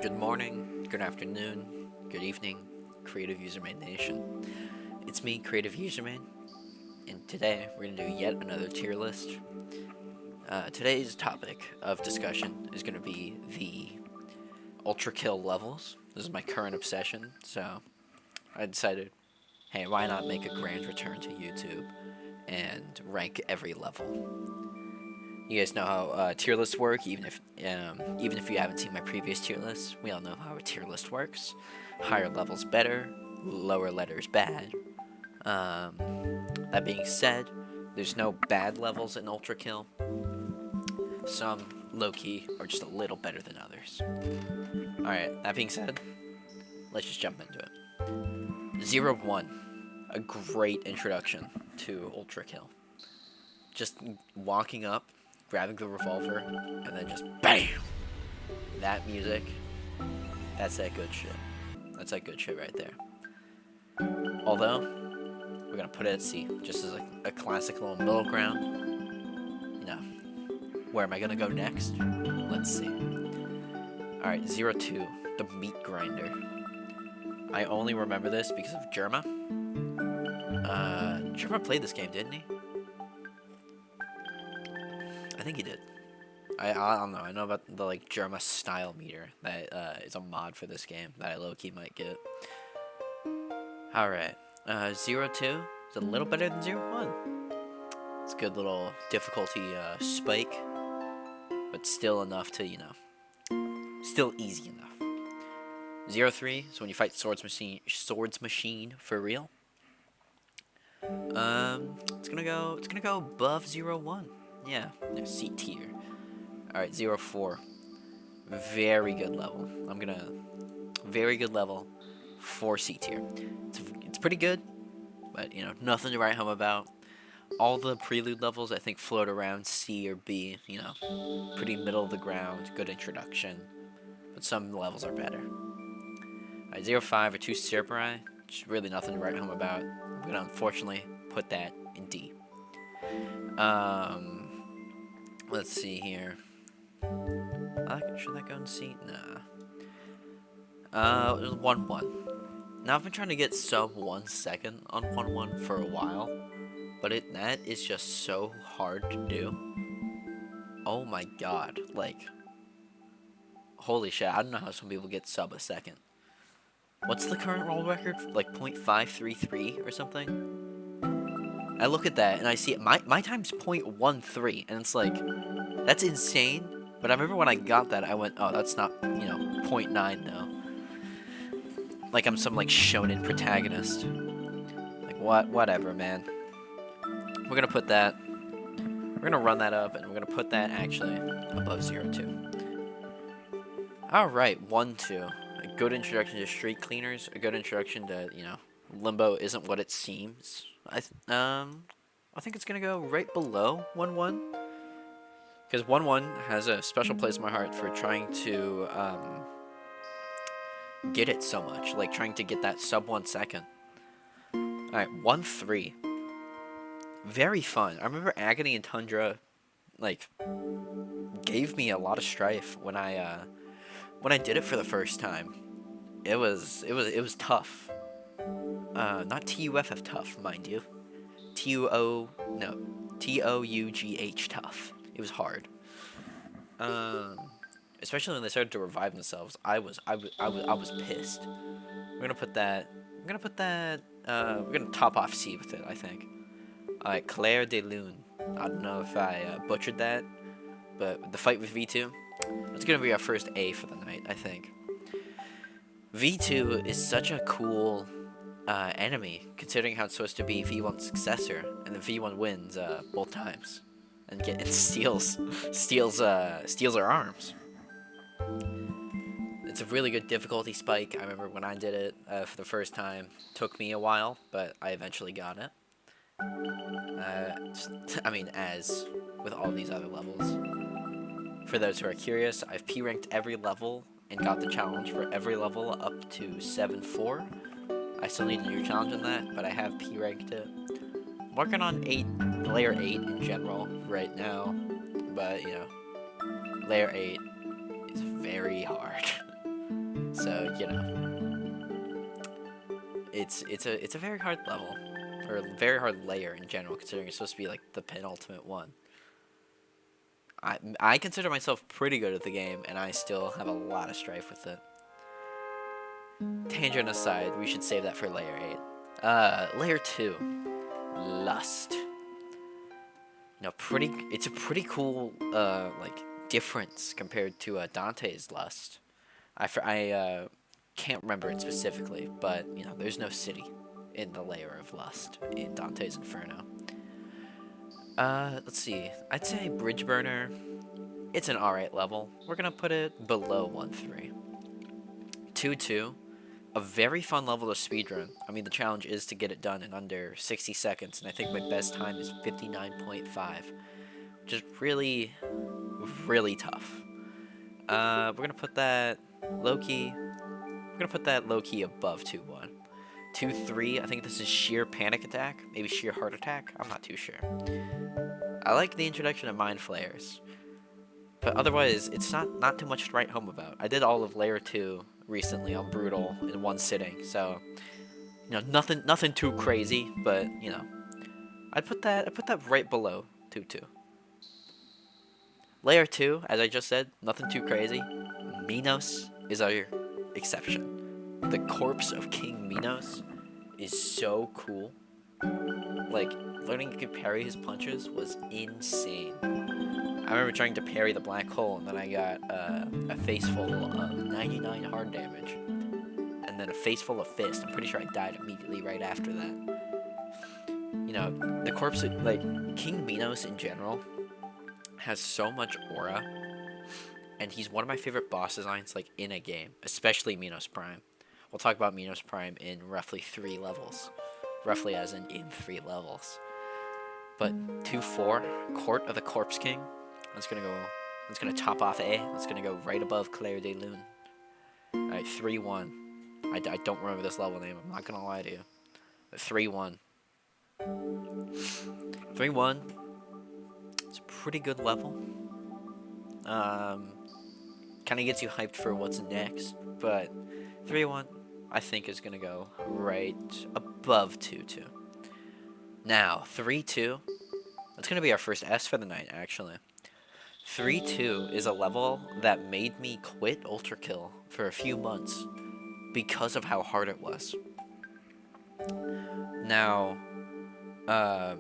Good morning, good afternoon, good evening, Creative Usermane Nation. It's me, Creative Usermane, and today we're going to do yet another tier list. Today's topic of discussion is going to be the Ultra Kill levels. This is my current obsession, so I decided, hey, why not make a grand return to YouTube and rank every level? You guys know how tier lists work, even if you haven't seen my previous tier lists. We all know how a tier list works. Higher levels better, lower letters bad. That being said, there's no bad levels in Ultra Kill. Some low-key are just a little better than others. Alright, that being said, let's just jump into it. 0-1, a great introduction to Ultra Kill. Just walking up, grabbing the revolver, and then just BAM! That music, that's that good shit. That's that good shit right there. Although, we're gonna put it at C, just as a classic little middle ground. You know, where am I gonna go next? Let's see. Alright, 0-2, the meat grinder. I only remember this because of Germa. Germa played this game, didn't he? I think he did. I don't know. I know about the like Germa style meter that is a mod for this game that I low-key might get. Alright. 0-2 is a little better than 0-1. It's a good little difficulty spike, but still enough to, still easy enough. 0-3 is when you fight swords machine for real. It's gonna go above 0-1. Yeah, C tier. Alright, 0-4. Very good level. Very good level for C tier. It's pretty good, but, nothing to write home about. All the prelude levels, I think, float around C or B, pretty middle of the ground, good introduction. But some levels are better. Alright, 0-5 or 2 Samurai, just really nothing to write home about. I'm gonna unfortunately put that in D. Let's see here. Should that go in C? Nah. 1-1. Now I've been trying to get sub 1 second on 1-1 for a while, but that is just so hard to do. Oh my god, like, holy shit, I don't know how some people get sub a second. What's the current world record? Like 0.533 or something? I look at that and I see it, my time's 0.13, and it's like, that's insane. But I remember when I got that, I went, oh, that's not, 0.9 though. Like I'm some like shonen protagonist. Like whatever, man. We're gonna put that. We're gonna run that up, and we're gonna put that actually above 0-2. All right, 1-2. A good introduction to street cleaners. A good introduction to Limbo isn't what it seems. I think it's gonna go right below 1-1. Because 1-1 has a special place in my heart for trying to get it so much. Like, trying to get that sub 1 second. Alright, 1-3. Very fun. I remember Agony and Tundra, like, gave me a lot of strife when I did it for the first time. It was tough. Not TUFF tough, mind you. TOUGH tough. It was hard. Especially when they started to revive themselves. I was pissed. We're gonna put that. We're gonna top off C with it, I think. Alright, Claire de Lune. I don't know if I butchered that, but the fight with V2. That's gonna be our first A for the night, I think. V2 is such a cool enemy, considering how it's supposed to be V1's successor, and the V1 wins both times. And steals our arms. It's a really good difficulty spike. I remember when I did it for the first time. Took me a while, but I eventually got it. As with all these other levels. For those who are curious, I've P-ranked every level and got the challenge for every level up to 7-4. I still need to do a challenge on that, but I have P-ranked it. I'm working on layer 8 in general right now, but layer 8 is very hard. So, you know, it's a very hard level, or a very hard layer in general, considering it's supposed to be like the penultimate one. I consider myself pretty good at the game, and I still have a lot of strife with it. Tangent aside, we should save that for layer 8. Layer 2, Lust. Now, it's a pretty cool, like, difference compared to Dante's Lust. I can't remember it specifically, but, you know, there's no city in the layer of Lust in Dante's Inferno. Let's see. I'd say Bridge Burner, it's an alright level. We're gonna put it below 1-3. 2-2. A very fun level to speedrun. I mean, the challenge is to get it done in under 60 seconds, and I think my best time is 59.5, which is really, really tough. We're gonna put that low-key. We're gonna put that low-key above 2-1. 2-3. I think this is sheer panic attack, maybe sheer heart attack. I'm not too sure. I like the introduction of mind flayers, but otherwise, it's not too much to write home about. I did all of layer 2 recently on Brutal in one sitting, so you know, nothing too crazy, but you know, I put that right below 2-2. Layer 2, as I just said, nothing too crazy. Minos is our exception. The corpse of King Minos is so cool. Like, learning you could parry his punches was insane. I remember trying to parry the black hole, and then I got a face full of 99 hard damage, and then a face full of fist. I'm pretty sure I died immediately right after that. You know, the corpse, like, King Minos in general has so much aura, and he's one of my favorite boss designs, like, in a game, especially Minos Prime. We'll talk about Minos Prime in roughly 3 levels. Roughly as in 3 levels. But 2-4, Court of the Corpse King. That's gonna top off A. That's gonna go right above Claire de Lune. Alright, 3-1. I don't remember this level name, I'm not gonna lie to you. But 3-1. 3-1. It's a pretty good level. Kinda gets you hyped for what's next. But 3-1, I think, is gonna go right above 2-2. Now, 3-2. That's gonna be our first S for the night, actually. 3-2 is a level that made me quit ULTRAKILL for a few months because of how hard it was. Now, I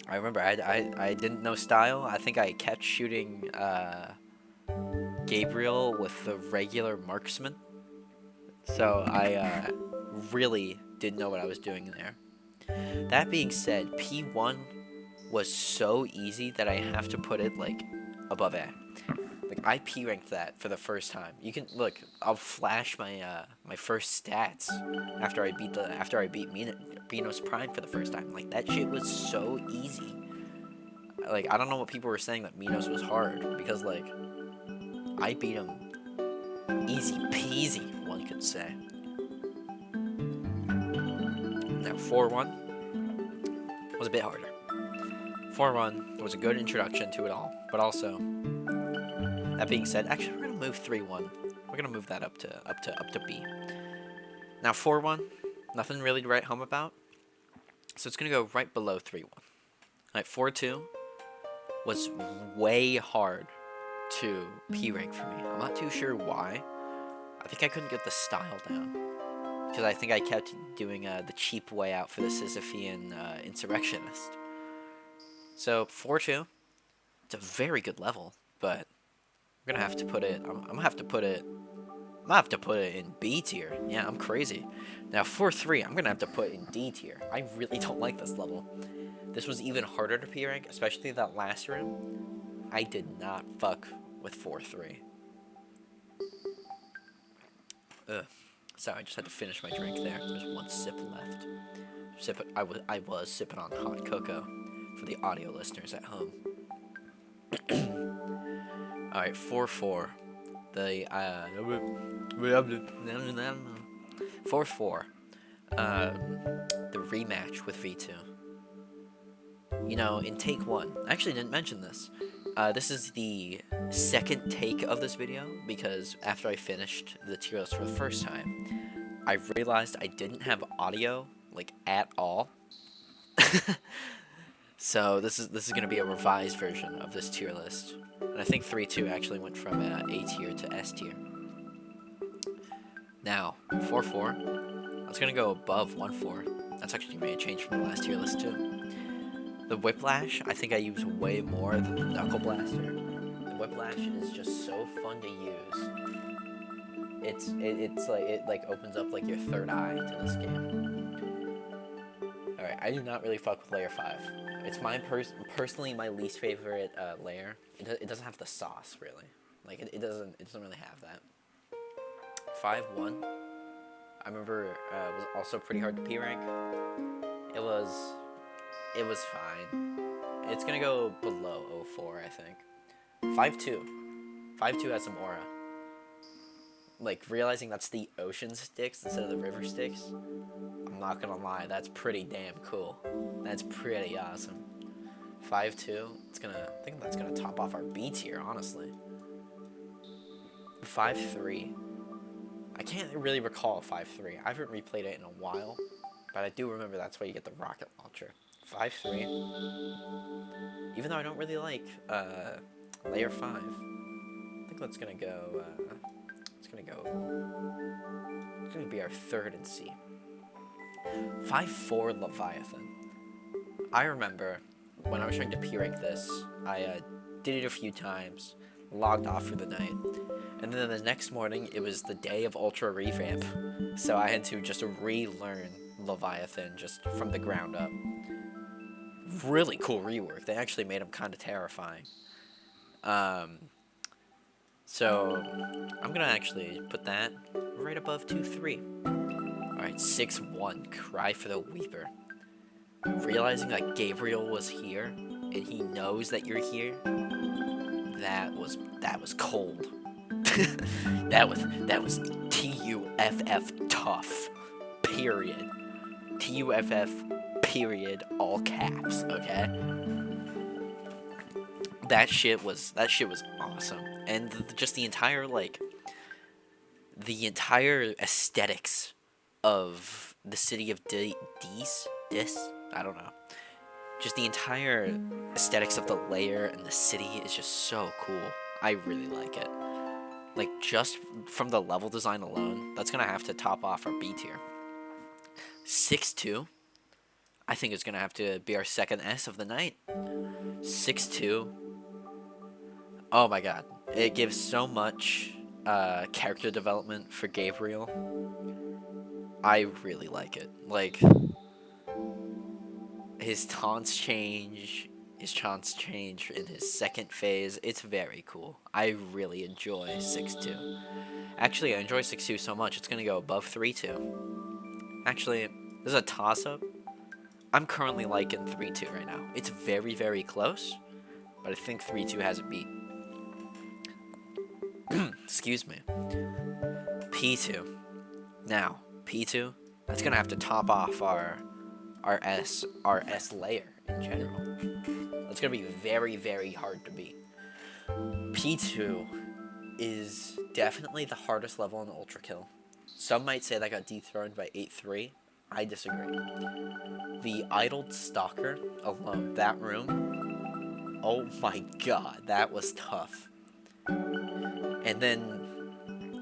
remember I didn't know style. I think I kept shooting Gabriel with the regular marksman. So I really didn't know what I was doing there. That being said, P1 was so easy that I have to put it, like, above A. Like, I P ranked that for the first time. You can look. I'll flash my my first stats after I beat Minos Prime for the first time. Like, that shit was so easy. Like, I don't know what people were saying that Minos was hard, because, like, I beat him easy peasy, one could say. Now 4-1 was a bit harder. 4-1 was a good introduction to it all, but also, that being said, actually we're gonna move 3-1. We're gonna move that up to B. Now 4-1, nothing really to write home about, so it's gonna go right below 3-1. Alright, 4-2 was way hard to P rank for me. I'm not too sure why. I think I couldn't get the style down, because I think I kept doing the cheap way out for the Sisyphean insurrectionist. So 4-2, it's a very good level, but we're gonna have to put it. I'm gonna have to put it in B tier. Yeah, I'm crazy. Now 4-3, I'm gonna have to put in D tier. I really don't like this level. This was even harder to P rank, especially that last room. I did not fuck with 4-3. Ugh. Sorry, I just had to finish my drink there. There's one sip left. I was sipping on hot cocoa for the audio listeners at home. Alright, 4-4. The 4-4. The rematch with V2. You know, in take 1, I actually didn't mention this. This is the second take of this video, because after I finished the tier list for the first time, I realized I didn't have audio, like, at all. So this is gonna be a revised version of this tier list. And I think 3-2 actually went from A tier to S tier. Now, 4-4, that's gonna go above 1-4. That's actually made a change from the last tier list too. The Whiplash, I think I use way more than the Knuckle Blaster. The Whiplash is just so fun to use. It opens up like your third eye to this game. Alright, I do not really fuck with layer 5. It's personally my least favorite layer. It doesn't have the sauce really. Like it doesn't really have that. 5-1. I remember it was also pretty hard to P rank. It was fine. It's gonna go below 04, I think. 5-2. 5-2 has some aura. Like, realizing that's the ocean sticks instead of the river sticks, I'm not gonna lie, that's pretty damn cool. That's pretty awesome. 5-2, I think that's gonna top off our B tier, honestly. 5-3. I can't really recall 5-3. I haven't replayed it in a while, but I do remember that's why you get the rocket launcher. 5-3. Even though I don't really like layer 5, I think that's gonna go. It's gonna be our third in C. 5-4 Leviathan. I remember when I was trying to P rank this, I did it a few times, logged off for the night, and then the next morning it was the day of Ultra revamp, so I had to just relearn Leviathan just from the ground up. Really cool rework. They actually made him kind of terrifying. So I'm gonna actually put that right above 2-3. Alright, 6-1, Cry for the Weeper. Realizing that Gabriel was here and he knows that you're here, that was cold. that was TUFF tough. Period. TUFF period, all caps, okay? That shit was awesome. And just the entire aesthetics of the city of I don't know. Just the entire aesthetics of the layer and the city is just so cool. I really like it. Like, just from the level design alone, that's gonna have to top off our B tier. 6-2, I think it's gonna have to be our second S of the night. 6-2. Oh my god. It gives so much character development for Gabriel. I really like it. Like, his taunts change in his second phase. It's very cool. I really enjoy 6-2. Actually, I enjoy 6-2 so much, it's gonna go above 3-2. Actually, this is a toss-up. I'm currently liking 3-2 right now. It's very, very close, but I think 3-2 has a beat. Excuse me. P2. Now, P2, that's gonna have to top off our S layer in general. That's gonna be very, very hard to beat. P2 is definitely the hardest level in ULTRAKILL. Some might say that got dethroned by 8-3. I disagree. The idled stalker alone, that room, oh my god, that was tough. And then,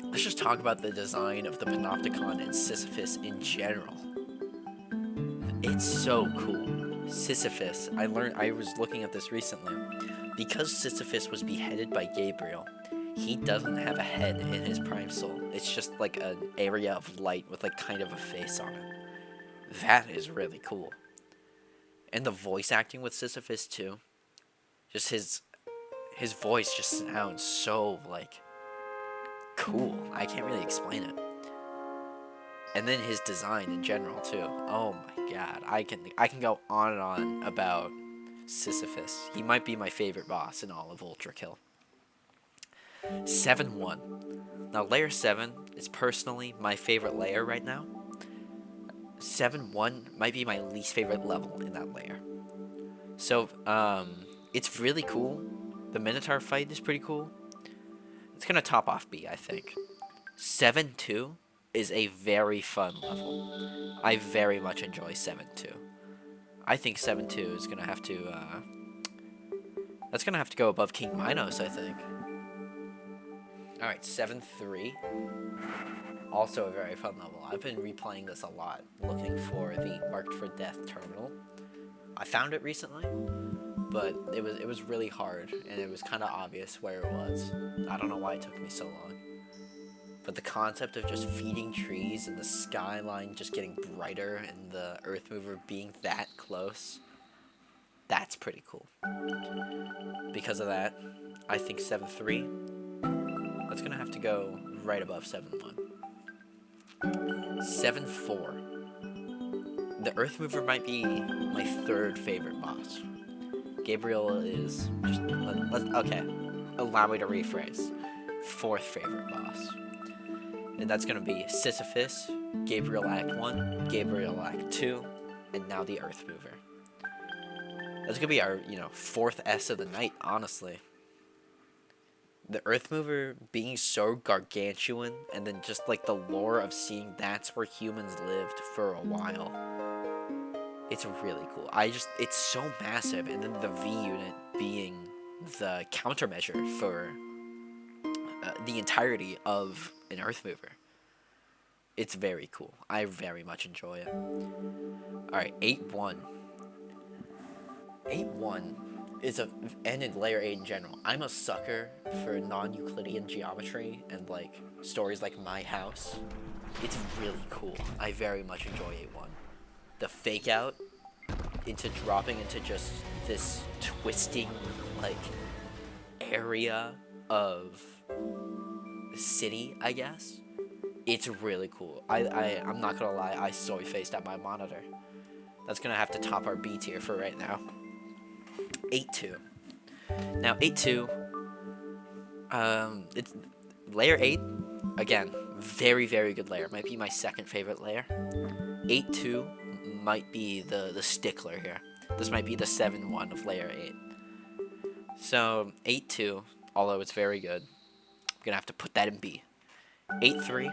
let's just talk about the design of the Panopticon and Sisyphus in general. It's so cool. Sisyphus, I was looking at this recently. Because Sisyphus was beheaded by Gabriel, he doesn't have a head in his prime soul. It's just like an area of light with like kind of a face on it. That is really cool. And the voice acting with Sisyphus too. Just his voice just sounds so like cool. I can't really explain it. And then his design in general too. Oh my god. I can go on and on about Sisyphus. He might be my favorite boss in all of ULTRAKILL. 7-1. Now layer 7 is personally my favorite layer right now. 7-1 might be my least favorite level in that layer. So, it's really cool. The Minotaur fight is pretty cool. It's gonna top off B, I think. 7-2 is a very fun level. I very much enjoy 7-2. I think 7-2 is gonna have to, that's gonna have to go above King Minos, I think. Alright, 7-3. Also a very fun level. I've been replaying this a lot, looking for the Marked for Death terminal. I found it recently, but it was really hard, and it was kind of obvious where it was. I don't know why it took me so long. But the concept of just feeding trees and the skyline just getting brighter and the earth mover being that close, that's pretty cool. Because of that, I think 7-3, that's gonna have to go right above 7-1. 7-4. The earth mover might be my third favorite boss. Gabriel is just, okay, allow me to rephrase. Fourth favorite boss. And that's going to be Sisyphus, Gabriel Act 1, Gabriel Act 2, and now the Earth Mover. That's going to be our, fourth S of the night, honestly. The Earth Mover being so gargantuan, and then just like the lore of seeing that's where humans lived for a while. It's really cool. It's so massive, and then the V unit being the countermeasure for the entirety of an Earth Mover. It's very cool. I very much enjoy it. Alright, 8-1. 8-1 is and in Layer 8 in general. I'm a sucker for non-Euclidean geometry and like stories like My House. It's really cool. I very much enjoy 8-1. The fake out into dropping into just this twisting like area of city, I guess. It's really cool. I'm not gonna lie, I soy faced at my monitor. That's gonna have to top our B tier for right now. 8-2. Now 8-2, it's layer 8. Again, very, very good layer. Might be my second favorite layer. 8-2 might be the stickler here. This might be the 7-1 of layer 8. So 8-2, although it's very good, I'm gonna have to put that in B. 8-3.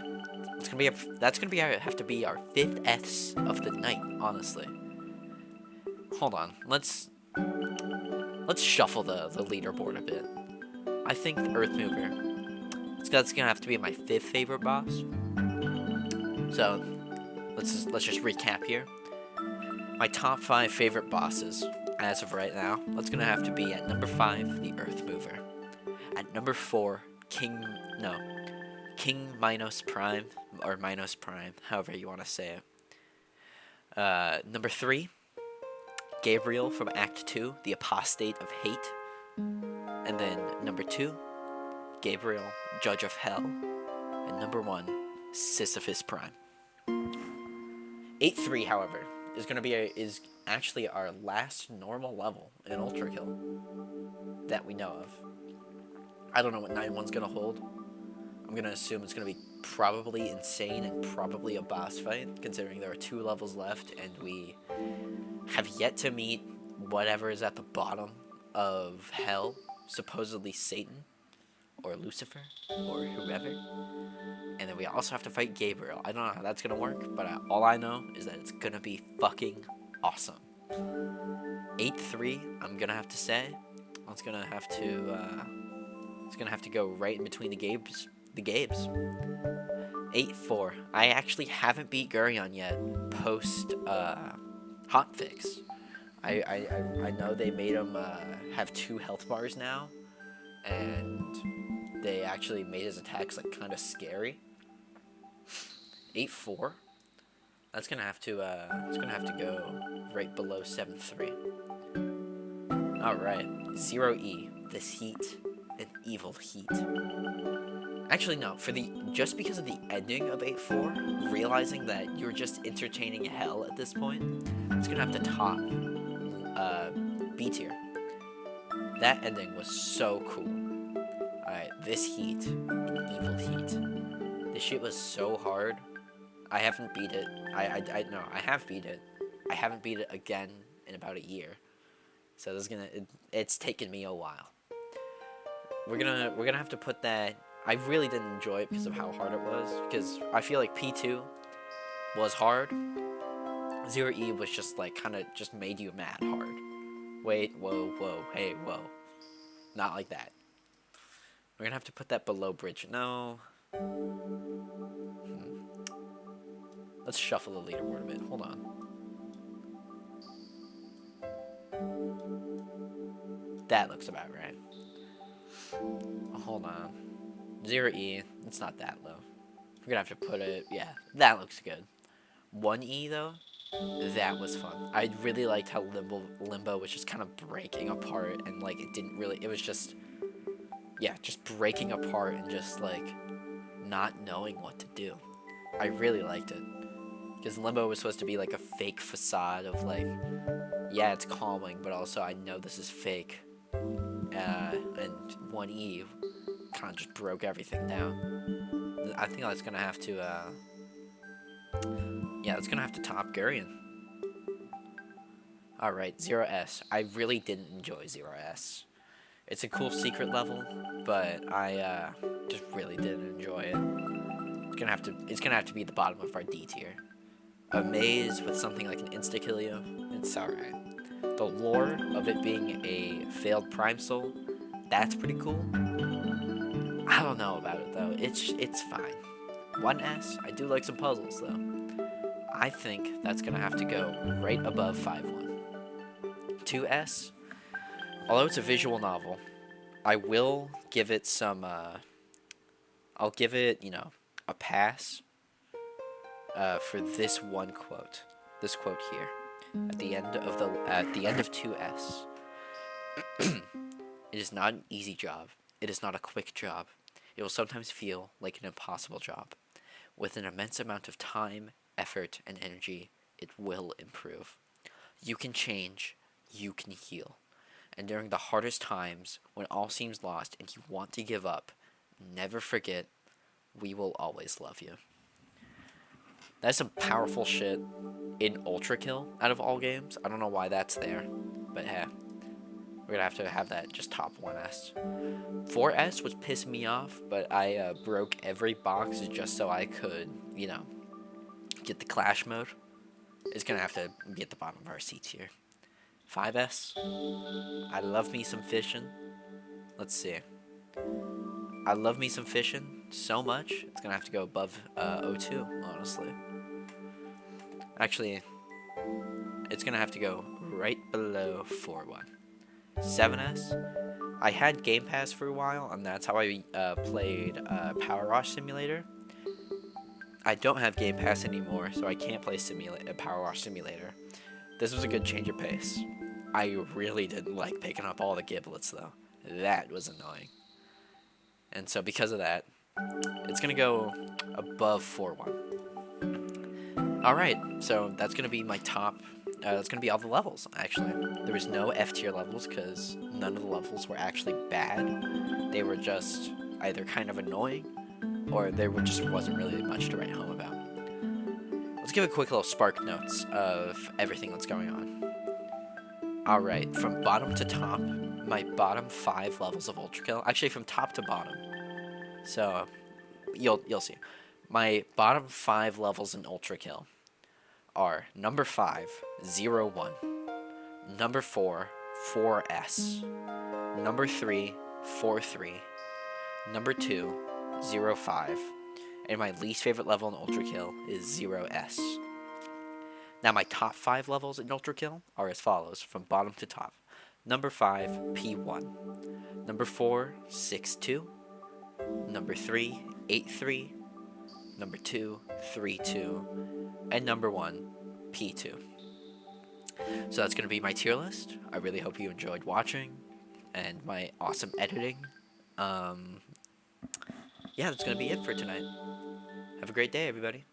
That's gonna have to be our fifth S of the night, honestly. Hold on, let's shuffle the leaderboard a bit. I think the Earth Mover, that's gonna have to be my fifth favorite boss. So let's just recap here. My top 5 favorite bosses as of right now. That's gonna have to be at number 5, the Earth Mover. At number 4, King Minos Prime, or Minos Prime, however you want to say it. Number 3, Gabriel from Act 2, the Apostate of Hate. And then number 2, Gabriel, Judge of Hell. And number 1, Sisyphus Prime. 8-3, however, is actually our last normal level in ULTRAKILL that we know of. I don't know what 9-1's gonna hold. I'm gonna assume it's gonna be probably insane and probably a boss fight, considering there are 2 levels left and we have yet to meet whatever is at the bottom of hell, supposedly Satan or Lucifer or whoever. And then we also have to fight Gabriel. I don't know how that's gonna work, but all I know is that it's gonna be fucking awesome. 8-3, I'm gonna have to say, it's gonna have to go right in between the Gabes. 8-4. I actually haven't beat Gurion yet post hotfix. I know they made him have 2 health bars now, and they actually made his attacks like kind of scary. 8-4. That's gonna have to go right below 7-3. All right, 0E. This heat, an evil heat. Actually, no. Just because of the ending of 8-4, realizing that you're just entertaining hell at this point, it's gonna have to top B tier. That ending was so cool. Alright, this heat, an evil heat. This shit was so hard. I haven't beat it. I have beat it. I haven't beat it again in about a year. So it's taken me a while. we're gonna have to put that. I really didn't enjoy it because of how hard it was. Because I feel like P2 was hard. 0E was just like kind of just made you mad hard. Wait, whoa, whoa, hey, whoa, not like that. We're gonna have to put that below bridge. No. Let's shuffle the leaderboard a bit. Hold on. That looks about right. Hold on. 0E. It's not that low. We're gonna have to put it. Yeah, that looks good. 1E though. That was fun. I really liked how Limbo was just kind of breaking apart and like it didn't really. It was just, yeah, just breaking apart and just like not knowing what to do. I really liked it because Limbo was supposed to be like a fake facade of like, yeah, it's calming, but also I know this is fake. And 1E kind of just broke everything down. I think that's gonna have to, yeah, that's gonna have to top Gurion. Alright, 0S. I really didn't enjoy 0S. It's a cool secret level, but I just really didn't enjoy it. It's gonna have to be the bottom of our D tier. A maze with something like an insta-kill you, it's alright. The lore of it being a failed Prime Soul, that's pretty cool. I don't know about it though. It's fine. 1S, I do like some puzzles though. I think that's gonna have to go right above 5-1. 2S, although it's a visual novel, I will give it some. I'll give it, a pass. For this one quote. This quote here, at the end of 2S. It is not an easy job. It is not a quick job. It will sometimes feel like an impossible job. With an immense amount of time, effort, and energy, it will improve. You can change. You can heal. And during the hardest times, when all seems lost and you want to give up, never forget, we will always love you. That's some powerful shit in ULTRAKILL out of all games. I don't know why that's there, but hey, we're gonna have to have that just top 1S. 4S was pissing me off, but I broke every box just so I could, get the clash mode. It's gonna have to be at the bottom of our C tier. 5S, I love me some fishing. Let's see. I love me some fishing so much, it's gonna have to go above 02, honestly. Actually, it's gonna have to go right below 4-1. 7S, I had Game Pass for a while, and that's how I played Power Wash Simulator. I don't have Game Pass anymore, so I can't play Power Wash Simulator. This was a good change of pace. I really didn't like picking up all the giblets, though. That was annoying. And so because of that, it's going to go above 4-1. Alright, so that's going to be my top. That's going to be all the levels, actually. There was no F tier levels because none of the levels were actually bad. They were just either kind of annoying or there just wasn't really much to write home about. Let's give a quick little spark notes of everything that's going on. Alright, from bottom to top, my bottom 5 levels of ULTRAKILL, actually from top to bottom, so you'll see. My bottom 5 levels in ULTRAKILL are number 5, 0-1, number 4, 4S, number 3, 4-3, number 2, 0-5, and my least favorite level in ULTRAKILL is 0S. Now my top 5 levels in ULTRAKILL are as follows, from bottom to top. Number 5, P1. Number 4, 6-2. Number 3, 8-3. Number 2, 3-2. And number 1, P2. So that's going to be my tier list. I really hope you enjoyed watching and my awesome editing. Yeah, that's going to be it for tonight. Have a great day, everybody.